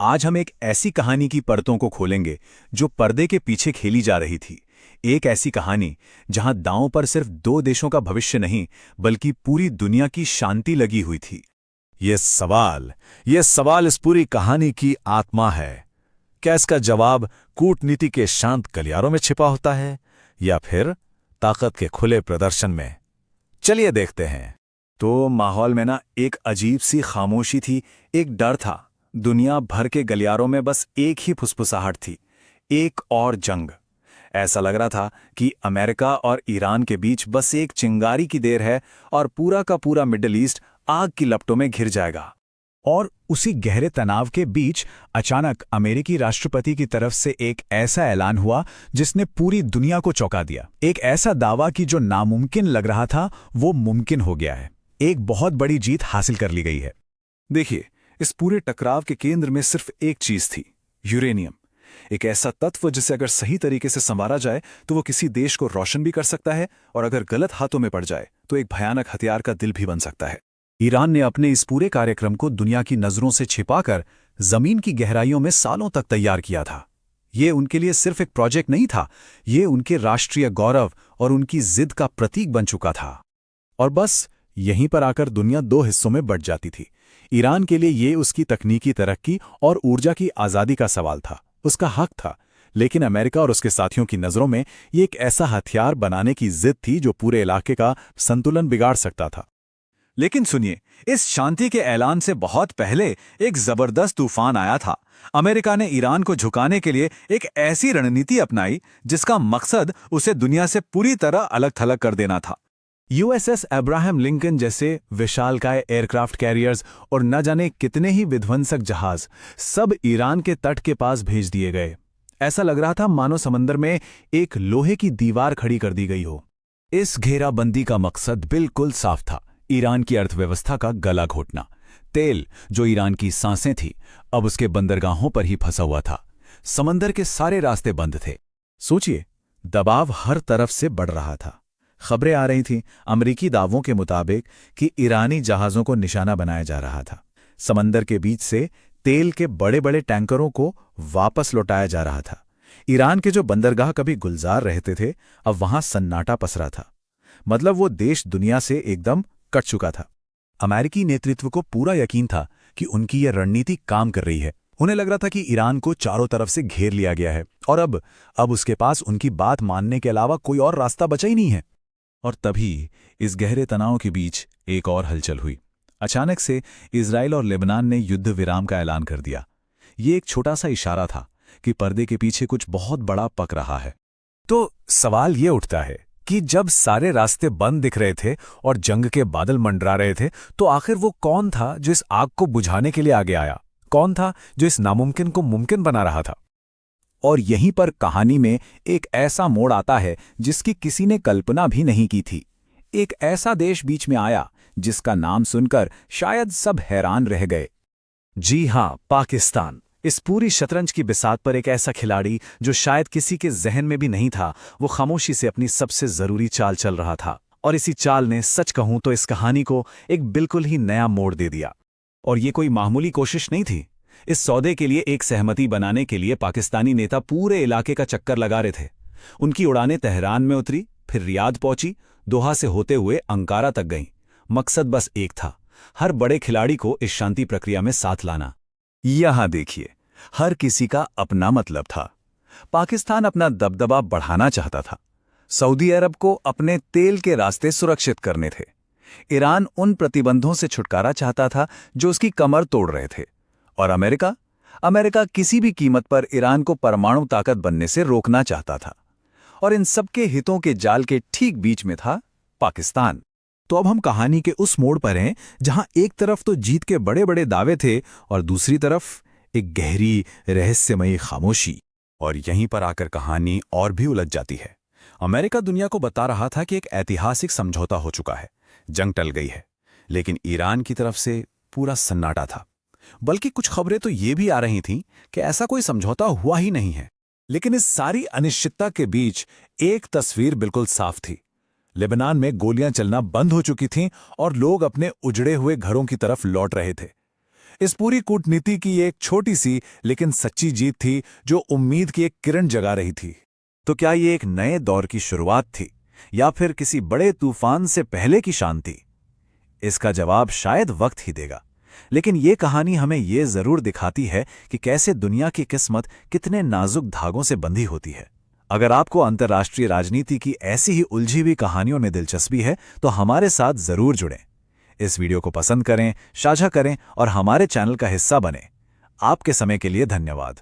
आज हम एक ऐसी कहानी की परतों को खोलेंगे जो पर्दे के पीछे खेली जा रही थी। एक ऐसी कहानी जहां दांव पर सिर्फ दो देशों का भविष्य नहीं बल्कि पूरी दुनिया की शांति लगी हुई थी। ये सवाल इस पूरी कहानी की आत्मा है। क्या इसका जवाब कूटनीति के शांत गलियारों में छिपा होता है या फिर ताकत के खुले प्रदर्शन में? चलिए देखते हैं। तो माहौल में ना एक अजीब सी खामोशी थी, एक डर था। दुनिया भर के गलियारों में बस एक ही फुसफुसाहट थी, एक और जंग। ऐसा लग रहा था कि अमेरिका और ईरान के बीच बस एक चिंगारी की देर है और पूरा का पूरा मिडिल ईस्ट आग की लपटों में घिर जाएगा। और उसी गहरे तनाव के बीच अचानक अमेरिकी राष्ट्रपति की तरफ से एक ऐसा ऐलान हुआ जिसने पूरी दुनिया को चौंका दिया। एक ऐसा दावा कि जो नामुमकिन लग रहा था वो मुमकिन हो गया है। एक बहुत बड़ी जीत हासिल कर ली गई है। देखिए, इस पूरे टकराव के केंद्र में सिर्फ एक चीज थी, यूरेनियम। एक ऐसा तत्व जिसे अगर सही तरीके से संवारा जाए तो वो किसी देश को रोशन भी कर सकता है और अगर गलत हाथों में पड़ जाए तो एक भयानक हथियार का दिल भी बन सकता है। ईरान ने अपने इस पूरे कार्यक्रम को दुनिया की नजरों से छिपाकर जमीन की गहराइयों में सालों तक तैयार किया था। ये उनके लिए सिर्फ एक प्रोजेक्ट नहीं था, ये उनके राष्ट्रीय गौरव और उनकी जिद का प्रतीक बन चुका था। और बस यहीं पर आकर दुनिया दो हिस्सों में बंट जाती थी। ईरान के लिए ये उसकी तकनीकी तरक्की और ऊर्जा की आज़ादी का सवाल था, उसका हक था। लेकिन अमेरिका और उसके साथियों की नज़रों में ये एक ऐसा हथियार बनाने की जिद थी जो पूरे इलाके का संतुलन बिगाड़ सकता था। लेकिन सुनिए, इस शांति के ऐलान से बहुत पहले एक जबरदस्त तूफान आया था। अमेरिका ने ईरान को झुकाने के लिए एक ऐसी रणनीति अपनाई जिसका मकसद उसे दुनिया से पूरी तरह अलग थलग कर देना था। यूएसएस अब्राहम लिंकन जैसे विशालकाय एयरक्राफ्ट कैरियर्स और न जाने कितने ही विध्वंसक जहाज सब ईरान के तट के पास भेज दिए गए। ऐसा लग रहा था मानो समंदर में एक लोहे की दीवार खड़ी कर दी गई हो। इस घेराबंदी का मकसद बिल्कुल साफ था, ईरान की अर्थव्यवस्था का गला घोटना। तेल जो ईरान की सांसें थी अब उसके बंदरगाहों पर ही फंसा हुआ था। समंदर के सारे रास्ते बंद थे। सोचिए, दबाव हर तरफ से बढ़ रहा था। खबरें आ रही थीं अमरीकी दावों के मुताबिक कि ईरानी जहाज़ों को निशाना बनाया जा रहा था। समंदर के बीच से तेल के बड़े बड़े टैंकरों को वापस लौटाया जा रहा था। ईरान के जो बंदरगाह कभी गुलजार रहते थे अब वहां सन्नाटा पसरा था। मतलब वो देश दुनिया से एकदम कट चुका था। अमेरिकी नेतृत्व को पूरा यकीन था कि उनकी यह रणनीति काम कर रही है। उन्हें लग रहा था कि ईरान को चारों तरफ से घेर लिया गया है और अब उसके पास उनकी बात मानने के अलावा कोई और रास्ता बचा ही नहीं है। और तभी इस गहरे तनाव के बीच एक और हलचल हुई। अचानक से इजराइल और लेबनान ने युद्ध विराम का ऐलान कर दिया। ये एक छोटा सा इशारा था कि पर्दे के पीछे कुछ बहुत बड़ा पक रहा है। तो सवाल ये उठता है कि जब सारे रास्ते बंद दिख रहे थे और जंग के बादल मंडरा रहे थे तो आखिर वो कौन था जो इस आग को बुझाने के लिए आगे आया? कौन था जो इस नामुमकिन को मुमकिन बना रहा था? और यहीं पर कहानी में एक ऐसा मोड़ आता है जिसकी किसी ने कल्पना भी नहीं की थी। एक ऐसा देश बीच में आया जिसका नाम सुनकर शायद सब हैरान रह गए। जी हां, पाकिस्तान। इस पूरी शतरंज की बिसात पर एक ऐसा खिलाड़ी जो शायद किसी के जहन में भी नहीं था, वो खामोशी से अपनी सबसे जरूरी चाल चल रहा था। और इसी चाल ने, सच कहूं तो, इस कहानी को एक बिल्कुल ही नया मोड़ दे दिया। और ये कोई मामूली कोशिश नहीं थी। इस सौदे के लिए एक सहमति बनाने के लिए पाकिस्तानी नेता पूरे इलाके का चक्कर लगा रहे थे। उनकी उड़ानें तेहरान में उतरी, फिर रियाद पहुंची, दोहा से होते हुए अंकारा तक गईं। मकसद बस एक था, हर बड़े खिलाड़ी को इस शांति प्रक्रिया में साथ लाना। यहां देखिए, हर किसी का अपना मतलब था। पाकिस्तान अपना दबदबा बढ़ाना चाहता था। सऊदी अरब को अपने तेल के रास्ते सुरक्षित करने थे। ईरान उन प्रतिबंधों से छुटकारा चाहता था जो उसकी कमर तोड़ रहे थे। और अमेरिका किसी भी कीमत पर ईरान को परमाणु ताकत बनने से रोकना चाहता था। और इन सबके हितों के जाल के ठीक बीच में था पाकिस्तान। तो अब हम कहानी के उस मोड़ पर हैं जहां एक तरफ तो जीत के बड़े बड़े दावे थे और दूसरी तरफ एक गहरी रहस्यमयी खामोशी। और यहीं पर आकर कहानी और भी उलझ जाती है। अमेरिका दुनिया को बता रहा था कि एक ऐतिहासिक समझौता हो चुका है, जंग टल गई है। लेकिन ईरान की तरफ से पूरा सन्नाटा था। बल्कि कुछ खबरें तो ये भी आ रही थीं कि ऐसा कोई समझौता हुआ ही नहीं है। लेकिन इस सारी अनिश्चितता के बीच एक तस्वीर बिल्कुल साफ थी। लेबनान में गोलियां चलना बंद हो चुकी थीं और लोग अपने उजड़े हुए घरों की तरफ लौट रहे थे। इस पूरी कूटनीति की एक छोटी सी लेकिन सच्ची जीत थी जो उम्मीद की एक किरण जगा रही थी। तो क्या ये एक नए दौर की शुरुआत थी या फिर किसी बड़े तूफान से पहले की शांति? इसका जवाब शायद वक्त ही देगा, लेकिन ये कहानी हमें ये जरूर दिखाती है कि कैसे दुनिया की किस्मत कितने नाजुक धागों से बंधी होती है। अगर आपको अंतर्राष्ट्रीय राजनीति की ऐसी ही उलझी हुई कहानियों में दिलचस्पी है तो हमारे साथ जरूर जुड़ें। इस वीडियो को पसंद करें, साझा करें और हमारे चैनल का हिस्सा बनें। आपके समय के लिए धन्यवाद।